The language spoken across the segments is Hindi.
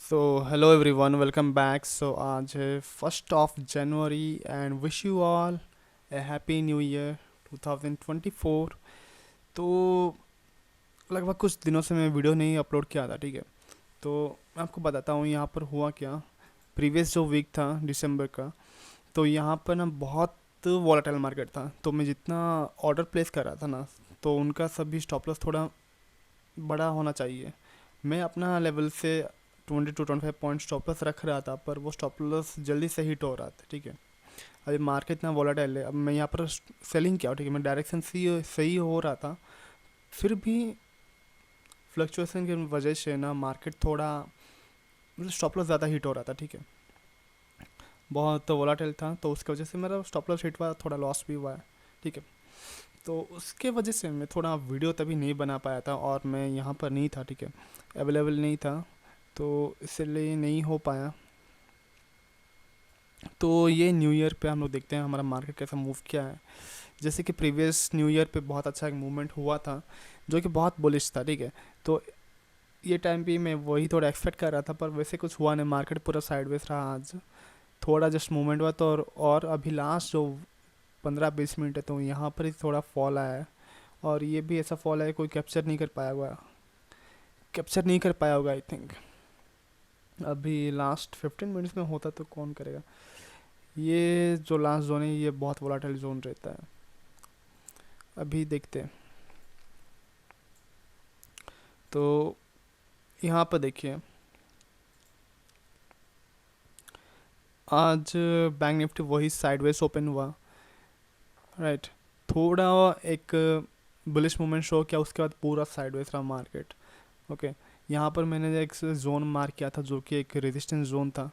सो hello everyone, welcome back. So आज है 1 January and wish you all a happy new year 2024। तो लगभग कुछ दिनों से मैं वीडियो नहीं अपलोड किया था, ठीक है। तो मैं आपको बताता हूँ यहाँ पर हुआ क्या। प्रीवियस जो वीक था दिसंबर का, तो यहाँ पर ना बहुत वॉलेटाइल मार्केट था। तो मैं जितना ऑर्डर प्लेस कर रहा था ना, तो उनका सभी स्टॉप लॉस थोड़ा बड़ा होना चाहिए। मैं अपना लेवल से 20 to 25 पॉइंट स्टॉप लॉस रख रहा था, पर वो स्टॉप लॉस जल्दी से हिट हो रहा था, ठीक है। अभी मार्केट इतना वॉलेटाइल है, अब मैं यहाँ पर सेलिंग किया, ठीक है। मैं डायरेक्शन सही सही हो रहा था, फिर भी फ्लक्चुएशन की वजह से ना मार्केट थोड़ा मतलब स्टॉप लॉस ज़्यादा हिट हो रहा था, ठीक है। बहुत वॉलेटाइल था, तो उसकी वजह से मेरा स्टॉप लॉस हिट हुआ, थोड़ा लॉस भी हुआ है, ठीक है। तो उसके वजह से मैं थोड़ा वीडियो तभी नहीं बना पाया था, और मैं यहाँ पर नहीं था, ठीक है, अवेलेबल नहीं था, तो इसलिए नहीं हो पाया। तो ये न्यू ईयर पे हम लोग देखते हैं हमारा मार्केट कैसा मूव किया है। जैसे कि प्रीवियस न्यू ईयर पे बहुत अच्छा एक मूवमेंट हुआ था, जो कि बहुत बुलिश था, ठीक है। तो ये टाइम पे मैं वही थोड़ा एक्सपेक्ट कर रहा था, पर वैसे कुछ हुआ नहीं, मार्केट पूरा साइडवेज रहा आज। थोड़ा जस्ट मूवमेंट हुआ तो, और अभी लास्ट जो 15-20 मिनट है, तो यहाँ पर ही थोड़ा फॉल आया है। और ये भी ऐसा फॉल है कोई कैप्चर नहीं कर पाया होगा, आई थिंक। अभी लास्ट 15 मिनट्स में होता तो कौन करेगा। ये जो लास्ट जोन है, ये बहुत वोलाटाइल जोन रहता है। अभी देखते हैं। तो यहाँ पर देखिए, आज बैंक निफ्टी वही साइडवेज ओपन हुआ, राइट। थोड़ा एक बुलिश मूवमेंट शो किया, उसके बाद पूरा साइडवेज रहा मार्केट, ओके। यहाँ पर मैंने एक जोन मार्क किया था, जो कि एक रेजिस्टेंस जोन था,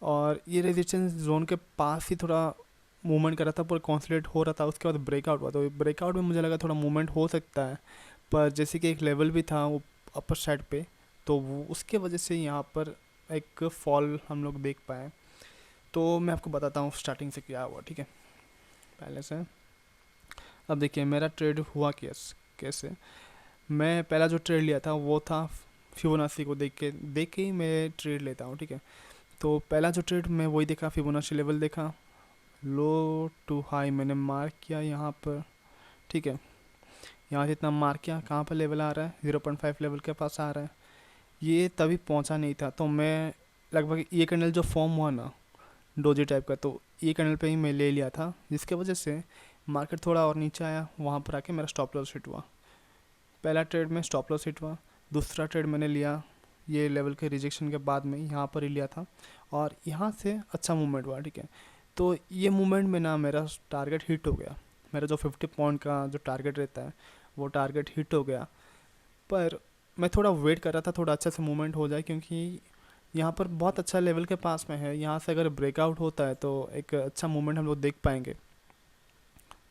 और ये रेजिस्टेंस जोन के पास ही थोड़ा मूवमेंट कर रहा था, पूरा कॉन्सोलिडेट हो रहा था। उसके बाद ब्रेकआउट हुआ, तो ब्रेकआउट में मुझे लगा थोड़ा मूवमेंट हो सकता है, पर जैसे कि एक लेवल भी था वो अपर साइड पे, तो वो उसके वजह से यहाँ पर एक फॉल हम लोग देख पाए। तो मैं आपको बताता हूँ स्टार्टिंग से क्या हुआ, ठीक है, पहले से। अब देखिए मेरा ट्रेड हुआ कैसे। मैं पहला जो ट्रेड लिया था वो था फिबोनाची को देख के ही मैं ट्रेड लेता हूँ, ठीक है। तो पहला जो ट्रेड मैं वही देखा, फिबोनाची लेवल देखा, लो टू हाई मैंने मार्क किया यहाँ पर, ठीक है। यहाँ से इतना मार्क किया, कहाँ पर लेवल आ रहा है, 0.5 लेवल के पास आ रहा है। ये तभी पहुँचा नहीं था, तो मैं लगभग ये कैंडल जो फॉर्म हुआ ना डोजी टाइप का, तो ये कैंडल पे ही मैं ले लिया था, जिसके वजह से मार्केट थोड़ा और नीचे आया, वहाँ पर आके मेरा स्टॉप लॉस हिट हुआ। पहला ट्रेड में स्टॉप लॉस हिट हुआ। दूसरा ट्रेड मैंने लिया ये लेवल के रिजेक्शन के बाद में, यहाँ पर ही लिया था, और यहाँ से अच्छा मूवमेंट हुआ, ठीक है। तो ये मूवमेंट में ना मेरा टारगेट हिट हो गया। मेरा जो 50 पॉइंट का जो टारगेट रहता है, वो टारगेट हिट हो गया। पर मैं थोड़ा वेट कर रहा था थोड़ा अच्छा से मूवमेंट हो जाए, क्योंकि यहाँ पर बहुत अच्छा लेवल के पास में है। यहाँ से अगर ब्रेकआउट होता है तो एक अच्छा मूवमेंट हम लोग देख पाएंगे।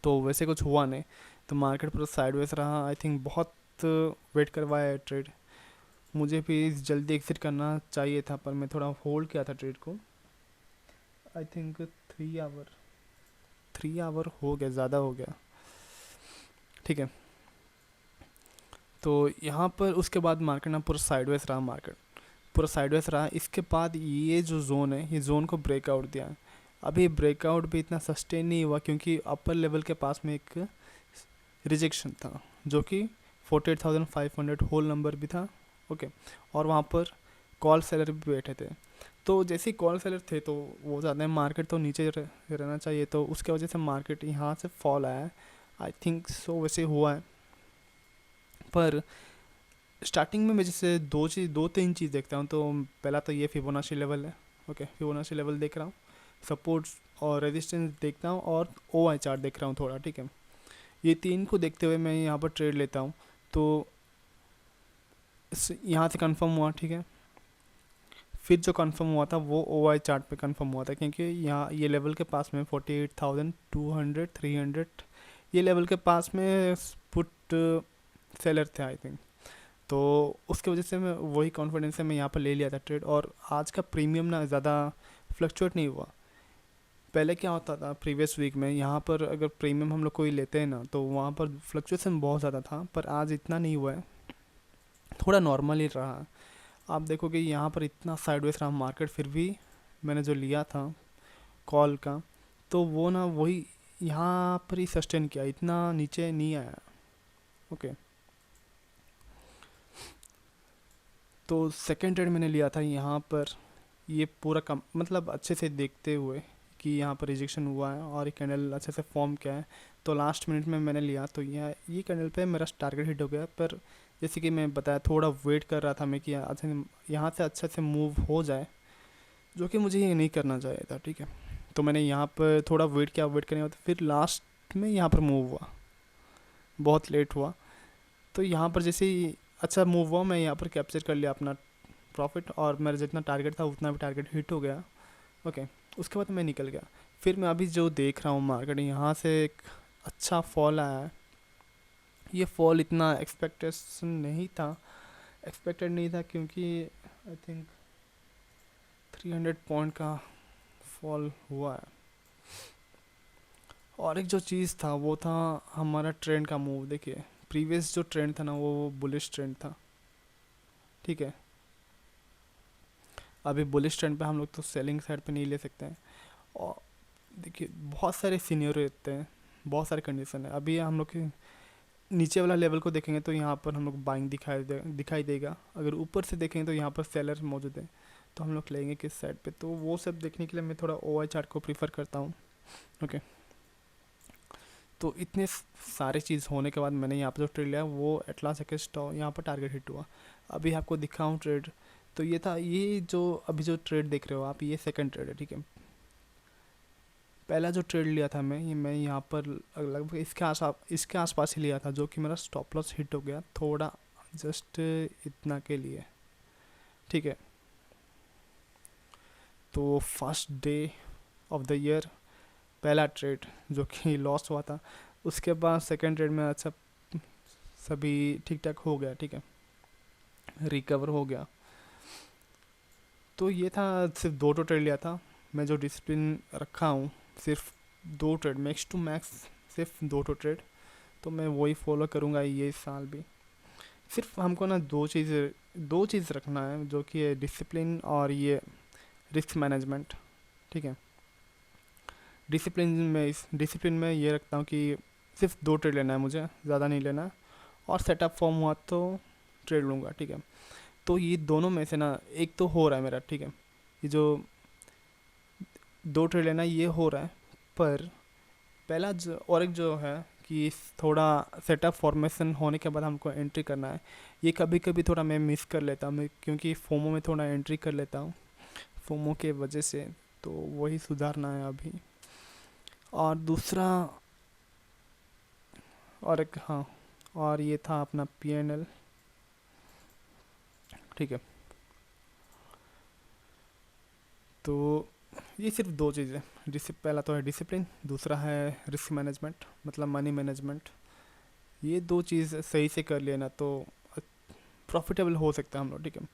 तो वैसे कुछ हुआ नहीं, तो मार्केट पूरा साइडवेज रहा। आई थिंक बहुत वेट करवाया है ट्रेड। मुझे भी जल्दी एग्जिट करना चाहिए था, पर मैं थोड़ा होल्ड किया था ट्रेड को। आई थिंक 3 आवर 3 आवर हो गया, ज़्यादा हो गया, ठीक है। तो यहाँ पर उसके बाद मार्केट ना पूरा साइडवेज रहा, मार्केट पूरा साइडवेज रहा। इसके बाद ये जो जोन है, ये जोन को ब्रेकआउट दिया। अभी ब्रेकआउट भी इतना सस्टेन नहीं हुआ, क्योंकि अपर लेवल के पास में एक रिजेक्शन था, जो कि 48,500 होल नंबर भी था, ओके। और वहाँ पर कॉल सेलर भी बैठे थे। तो जैसे ही कॉल सेलर थे, तो वो ज़्यादा मार्केट तो नीचे रहना चाहिए, तो उसके वजह से मार्केट यहाँ से फॉल आया है। आई थिंक सो वैसे हुआ है। पर स्टार्टिंग में मैं जैसे दो तीन चीज़ देखता हूँ, तो पहला तो ये फिबोनाची लेवल है, ओके। फिबोनाची लेवल देख रहा हूँ, सपोर्ट और रेजिस्टेंस देखता हूँ, और ओ आई चार्ट देख रहा हूँ थोड़ा, ठीक है। ये तीन को देखते हुए मैं यहाँ पर ट्रेड लेता हूँ। तो यहाँ से कंफर्म हुआ, ठीक है। फिर जो कंफर्म हुआ था वो ओ आई चार्ट पे कंफर्म हुआ था, क्योंकि यहाँ ये लेवल के पास में 48,200 300 ये लेवल के पास में पुट सेलर थे, आई थिंक। तो उसकी वजह से मैं वही कॉन्फिडेंस से मैं यहाँ पर ले लिया था ट्रेड, और आज का प्रीमियम ना ज़्यादा फ्लक्चुएट नहीं हुआ। पहले क्या होता था प्रीवियस वीक में, यहाँ पर अगर प्रीमियम हम लोग कोई लेते हैं ना, तो वहाँ पर फ्लक्चुएसन बहुत ज़्यादा था, पर आज इतना नहीं हुआ है, थोड़ा नॉर्मल ही रहा। आप देखोगे यहाँ पर इतना साइडवेज रहा मार्केट, फिर भी मैंने जो लिया था कॉल का, तो वो ना वही यहाँ पर ही सस्टेन किया, इतना नीचे नहीं आया। ओके, तो सेकेंड ट्रेड मैंने लिया था यहाँ पर, ये पूरा कम मतलब अच्छे से देखते हुए कि यहाँ पर रिजेक्शन हुआ है और ये कैंडल अच्छे से फॉर्म किया है, तो लास्ट मिनट में मैंने लिया, तो ये कैंडल पे मेरा टारगेट हिट हो गया। पर जैसे कि मैं बताया, थोड़ा वेट कर रहा था मैं कि अच्छा यहाँ से अच्छे से मूव हो जाए, जो कि मुझे ये नहीं करना चाहिए था। ठीक है, तो मैंने यहाँ पर थोड़ा वेट किया, वेट करने के बाद फिर लास्ट में यहाँ पर मूव हुआ, बहुत लेट हुआ। तो यहाँ पर जैसे ही अच्छा मूव हुआ, मैं यहाँ पर कैप्चर कर लिया अपना प्रॉफिट, और मेरा जितना टारगेट था उतना भी टारगेट हिट हो गया। ओके, उसके बाद मैं निकल गया। फिर मैं अभी जो देख रहा हूँ मार्केट, यहाँ से एक अच्छा फॉल आया है। ये फॉल इतना एक्सपेक्टेड नहीं था, क्योंकि आई थिंक 300 पॉइंट का फॉल हुआ है। और एक जो चीज़ था वो था हमारा ट्रेंड का मूव। देखिए, प्रीवियस जो ट्रेंड था ना वो बुलिश ट्रेंड था। ठीक है, अभी बुलिश ट्रेंड पे हम लोग तो सेलिंग साइड पे नहीं ले सकते हैं। और देखिए, बहुत सारे सीनियर रहते हैं, बहुत सारे कंडीशन है। अभी हम लोग के नीचे वाला लेवल को देखेंगे तो यहाँ पर हम लोग बाइंग दिखाई देगा। अगर ऊपर से देखेंगे तो यहाँ पर सेलर मौजूद है, तो हम लोग लेंगे किस साइड पे, तो वो सब देखने के लिए मैं थोड़ा OI चार्ट को प्रीफर करता हूँ। ओके, तो इतने सारे चीज़ होने के बाद मैंने यहाँ पर जो ट्रेड लिया वो एटलास स्टॉक यहाँ पर टारगेट हिट हुआ। अभी आपको दिखाऊँ ट्रेड, तो ये था, ये जो अभी जो ट्रेड देख रहे हो आप, ये सेकंड ट्रेड है। ठीक है, पहला जो ट्रेड लिया था मैं यहाँ पर लगभग इसके आसपास ही लिया था, जो कि मेरा स्टॉप लॉस हिट हो गया थोड़ा, जस्ट इतना के लिए। ठीक है, तो first day of the year पहला ट्रेड जो कि लॉस हुआ था, उसके बाद सेकंड ट्रेड में अच्छा सभी ठीक ठाक हो गया। ठीक है, रिकवर हो गया। तो ये था, सिर्फ दो तो ट्रेड लिया था मैं, जो डिसिप्लिन रखा हूँ सिर्फ दो ट्रेड, मैक्स टू मैक्स सिर्फ दो तो ट्रेड, तो मैं वही फॉलो करूँगा ये साल भी। सिर्फ हमको ना दो चीज़ रखना है, जो कि है डिसिप्लिन और ये रिस्क मैनेजमेंट। ठीक है, डिसिप्लिन में ये रखता हूँ कि सिर्फ दो ट्रेड लेना है मुझे, ज़्यादा नहीं लेना है, और सेटअप फॉर्म हुआ तो ट्रेड लूँगा। ठीक है, तो ये दोनों में से ना एक तो हो रहा है मेरा। ठीक है, ये जो दो ट्रेड लेना ये हो रहा है, पर पहला जो और एक जो है कि थोड़ा सेटअप फॉर्मेशन होने के बाद हमको एंट्री करना है, ये कभी कभी थोड़ा मैं मिस कर लेता हूँ, क्योंकि फोमो में थोड़ा एंट्री कर लेता हूँ फोमो के वजह से, तो वही सुधारना है अभी। और दूसरा, और एक, हाँ, और ये था अपना PNL। ठीक है, तो ये सिर्फ दो चीज़ें, पहला तो है डिसिप्लिन, दूसरा है रिस्क मैनेजमेंट, मतलब मनी मैनेजमेंट। ये दो चीज़ सही से कर लेना तो प्रॉफिटेबल हो सकता है हम लोग। ठीक है,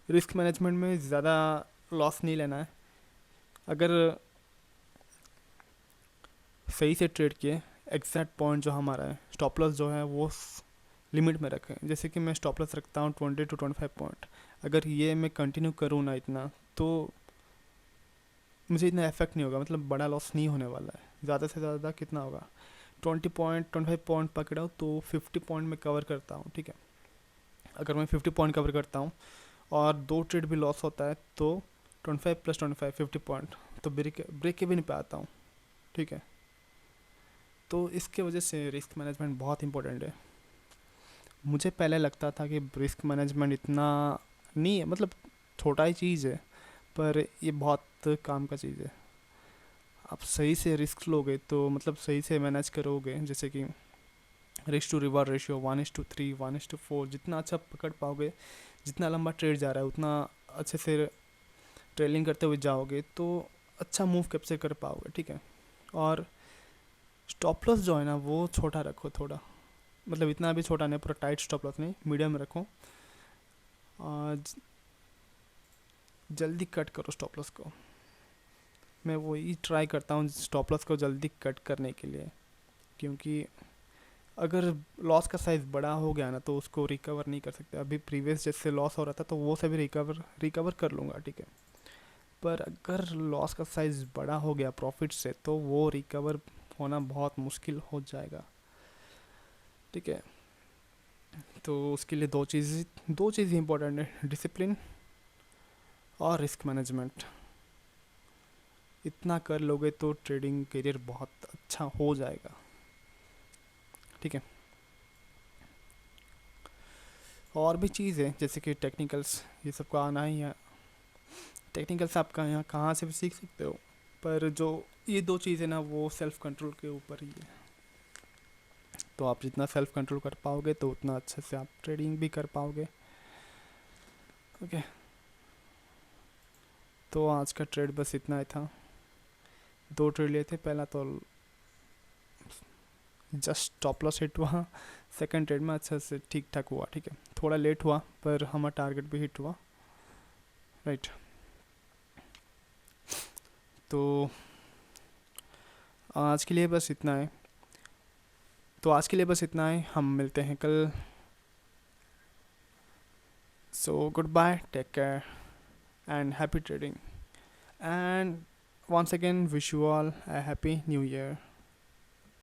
रिस्क मैनेजमेंट में ज़्यादा लॉस नहीं लेना है। अगर सही से ट्रेड किए, एग्जैक्ट पॉइंट जो हमारा है, स्टॉप लॉस जो है वो लिमिट में रखें। जैसे कि मैं स्टॉप लॉस रखता हूँ 20 to 25 पॉइंट, अगर ये मैं कंटिन्यू करूँ ना इतना, तो मुझे इतना इफेक्ट नहीं होगा, मतलब बड़ा लॉस नहीं होने वाला है। ज़्यादा से ज़्यादा कितना होगा, 25 पॉइंट पकड़ा हो तो 50 पॉइंट में कवर करता हूँ। ठीक है, अगर मैं 50 पॉइंट कवर करता हूँ और दो ट्रेड भी लॉस होता है, तो 25 + 25 50 पॉइंट, तो ब्रेक के भी नहीं पाता हूँ। ठीक है, तो इसके वजह से रिस्क मैनेजमेंट बहुत इंपॉर्टेंट है। मुझे पहले लगता था कि रिस्क मैनेजमेंट इतना नहीं है, मतलब छोटा ही चीज़ है, पर ये बहुत काम का चीज़ है। आप सही से रिस्क लोगे तो मतलब सही से मैनेज करोगे, जैसे कि रिस्क टू रिवार्ड रेशियो 1:3 1:4, जितना अच्छा पकड़ पाओगे, जितना लंबा ट्रेड जा रहा है उतना अच्छे से ट्रेलिंग करते हुए जाओगे तो अच्छा मूव कैप्चर कर पाओगे। ठीक है, और स्टॉप लॉस जो है ना वो छोटा रखो थोड़ा, मतलब इतना भी छोटा नहीं, पूरा टाइट स्टॉप लॉस नहीं, मीडियम में रखो, और जल्दी कट करो स्टॉप लॉस को। मैं वही ट्राई करता हूँ स्टॉप लॉस को जल्दी कट करने के लिए, क्योंकि अगर लॉस का साइज़ बड़ा हो गया ना तो उसको रिकवर नहीं कर सकते। अभी प्रीवियस जैसे लॉस हो रहा था तो वो से भी रिकवर कर लूँगा, ठीक है। पर अगर लॉस का साइज़ बड़ा हो गया प्रॉफिट से तो वो रिकवर होना बहुत मुश्किल हो जाएगा, ठीक है। तो उसके लिए दो चीज़ इंपॉर्टेंट है, डिसिप्लिन और रिस्क मैनेजमेंट। इतना कर लोगे तो ट्रेडिंग करियर बहुत अच्छा हो जाएगा, ठीक है। और भी चीज़ है जैसे कि टेक्निकल्स, ये सब का आना ही है। टेक्निकल्स आप यहाँ कहाँ से भी सीख सकते हो, पर जो ये दो चीज़ें ना वो सेल्फ कंट्रोल के ऊपर ही है। तो आप जितना सेल्फ कंट्रोल कर पाओगे तो उतना अच्छे से आप ट्रेडिंग भी कर पाओगे, ओके। तो आज का ट्रेड बस इतना ही था। 2 ट्रेड लिए थे, पहला तो जस्ट स्टॉप लॉस हिट हुआ, सेकंड ट्रेड में अच्छा से ठीक ठाक हुआ, ठीक है। थोड़ा लेट हुआ पर हमारा टारगेट भी हिट हुआ, राइट। तो आज के लिए बस इतना है। हम मिलते हैं कल। So good bye, take care and happy trading, and once again wish you all a happy new year.